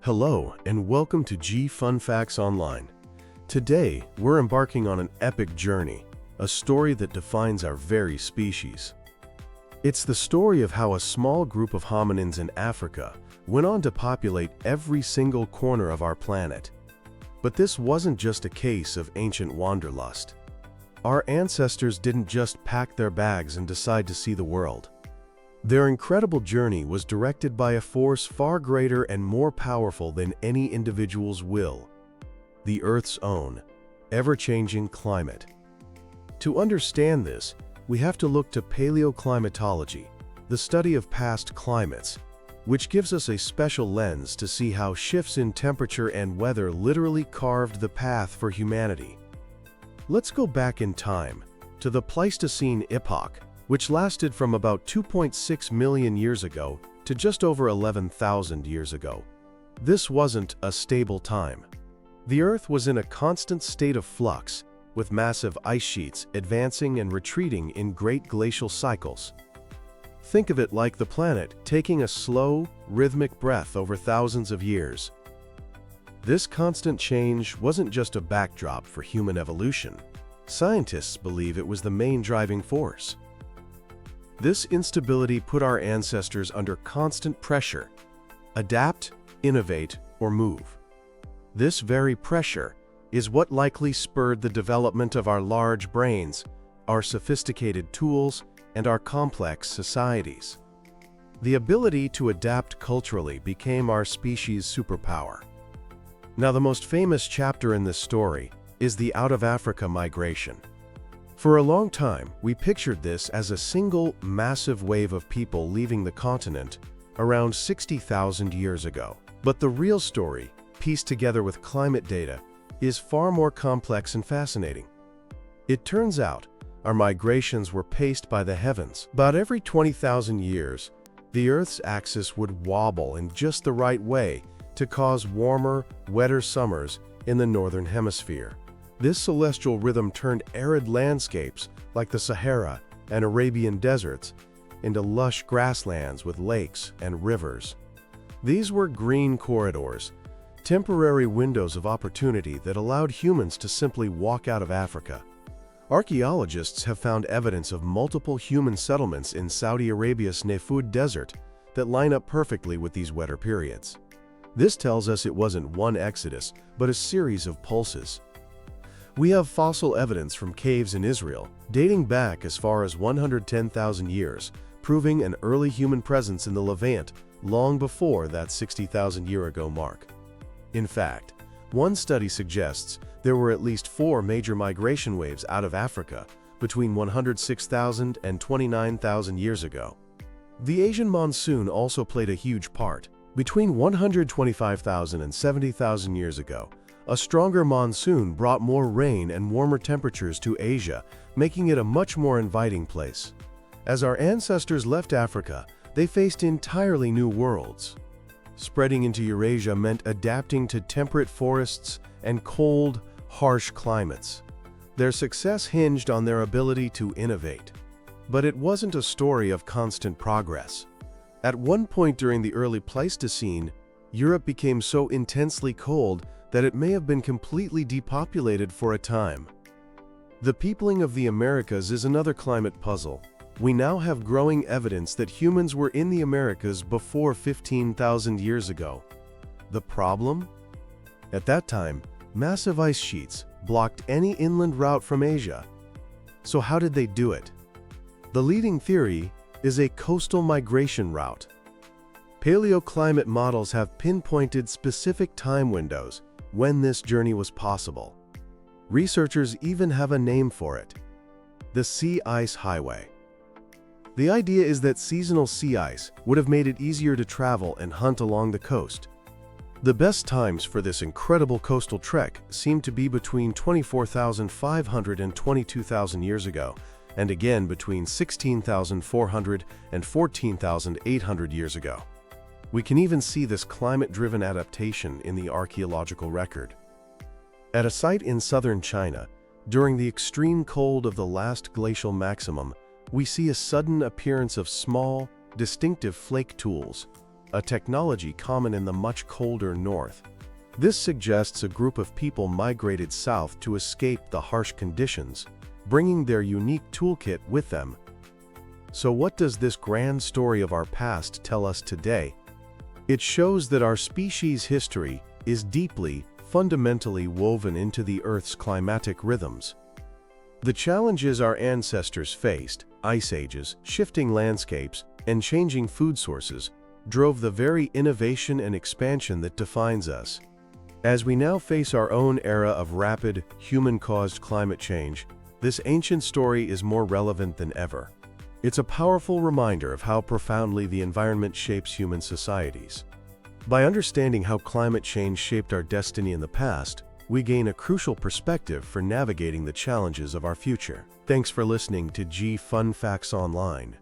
Hello, and welcome to G Fun Facts Online. Today, we're embarking on an epic journey, a story that defines our very species. It's the story of how a small group of hominins in Africa went on to populate every single corner of our planet. But this wasn't just a case of ancient wanderlust. Our ancestors didn't just pack their bags and decide to see the world. Their incredible journey was directed by a force far greater and more powerful than any individual's will: the Earth's own, ever-changing climate. To understand this, we have to look to paleoclimatology, the study of past climates, which gives us a special lens to see how shifts in temperature and weather literally carved the path for humanity. Let's go back in time, to the Pleistocene epoch, which lasted from about 2.6 million years ago to just over 11,000 years ago. This wasn't a stable time. The Earth was in a constant state of flux, with massive ice sheets advancing and retreating in great glacial cycles. Think of it like the planet taking a slow, rhythmic breath over thousands of years. This constant change wasn't just a backdrop for human evolution. Scientists believe it was the main driving force. This instability put our ancestors under constant pressure: adapt, innovate, or move. This very pressure is what likely spurred the development of our large brains, our sophisticated tools, and our complex societies. The ability to adapt culturally became our species' superpower. Now, the most famous chapter in this story is the out-of-Africa migration. For a long time, we pictured this as a single, massive wave of people leaving the continent around 60,000 years ago. But the real story, pieced together with climate data, is far more complex and fascinating. It turns out, our migrations were paced by the heavens. About every 20,000 years, the Earth's axis would wobble in just the right way to cause warmer, wetter summers in the northern hemisphere. This celestial rhythm turned arid landscapes like the Sahara and Arabian deserts into lush grasslands with lakes and rivers. These were green corridors, temporary windows of opportunity that allowed humans to simply walk out of Africa. Archaeologists have found evidence of multiple human settlements in Saudi Arabia's Nefud Desert that line up perfectly with these wetter periods. This tells us it wasn't one exodus, but a series of pulses. We have fossil evidence from caves in Israel, dating back as far as 110,000 years, proving an early human presence in the Levant long before that 60,000-year-ago mark. In fact, one study suggests there were at least 4 major migration waves out of Africa between 106,000 and 29,000 years ago. The Asian monsoon also played a huge part. Between 125,000 and 70,000 years ago, a stronger monsoon brought more rain and warmer temperatures to Asia, making it a much more inviting place. As our ancestors left Africa, they faced entirely new worlds. Spreading into Eurasia meant adapting to temperate forests and cold, harsh climates. Their success hinged on their ability to innovate. But it wasn't a story of constant progress. At one point during the early Pleistocene, Europe became so intensely cold that it may have been completely depopulated for a time. The peopling of the Americas is another climate puzzle. We now have growing evidence that humans were in the Americas before 15,000 years ago. The problem? At that time, massive ice sheets blocked any inland route from Asia. So how did they do it? The leading theory is a coastal migration route. Paleoclimate models have pinpointed specific time windows when this journey was possible. Researchers even have a name for it: the Sea Ice Highway. The idea is that seasonal sea ice would have made it easier to travel and hunt along the coast. The best times for this incredible coastal trek seem to be between 24,500 and 22,000 years ago, and again between 16,400 and 14,800 years ago. We can even see this climate-driven adaptation in the archaeological record. At a site in southern China, during the extreme cold of the last glacial maximum, we see a sudden appearance of small, distinctive flake tools. a technology common in the much colder north. This suggests a group of people migrated south to escape the harsh conditions, bringing their unique toolkit with them. So what does this grand story of our past tell us today? It shows that our species' history is deeply, fundamentally woven into the Earth's climatic rhythms. The challenges our ancestors faced, ice ages, shifting landscapes, and changing food sources, drove the very innovation and expansion that defines us. As we now face our own era of rapid, human-caused climate change, this ancient story is more relevant than ever. It's a powerful reminder of how profoundly the environment shapes human societies. By understanding how climate change shaped our destiny in the past, we gain a crucial perspective for navigating the challenges of our future. Thanks for listening to Fun Facts Online.